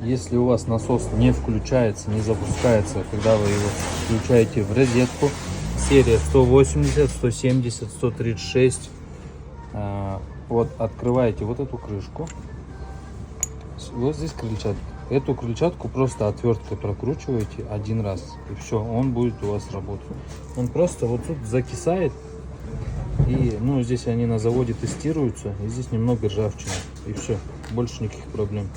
Если у вас насос не включается, не запускается, когда вы его включаете в розетку, серия 180, 170, 136, вот открываете вот эту крышку, вот здесь крыльчатка. Эту крыльчатку просто отверткой прокручиваете один раз, и все, он будет у вас работать. Он просто вот тут закисает, и ну здесь они на заводе тестируются, и здесь немного ржавчины, и все, больше никаких проблем.